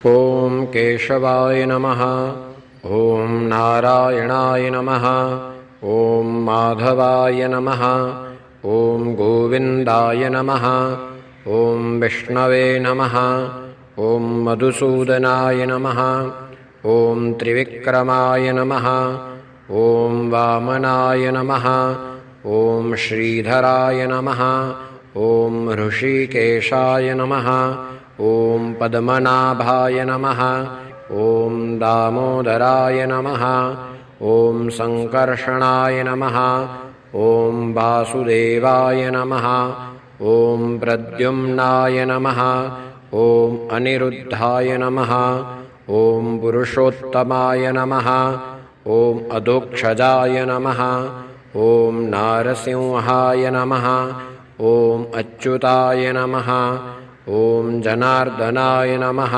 ॐ केशवाय नमः। ॐ नारायणाय नमः। ॐ माधवाय नमः। ॐ गोविन्दाय नमः। ॐ विष्णवे नमः। ॐ मधुसूदनाय नमः। ॐ त्रिविक्रमाय नमः। ॐ वामनाय नमः। ॐ श्रीधराय नमः। ॐ ऋषिकेशाय नमः। ॐ पद्मनाभाय नमः। ॐ दामोदराय नमः। ॐ सङ्कर्षणाय नमः। ॐ वासुदेवाय नमः। ॐ प्रद्युम्नाय नमः। ॐ अनिरुद्धाय नमः। ॐ पुरुषोत्तमाय नमः। ॐ अधोक्षजाय नमः। ॐ नारसिंहाय नमः। ॐ अच्युताय नमः। ॐ जनार्दनाय नमः।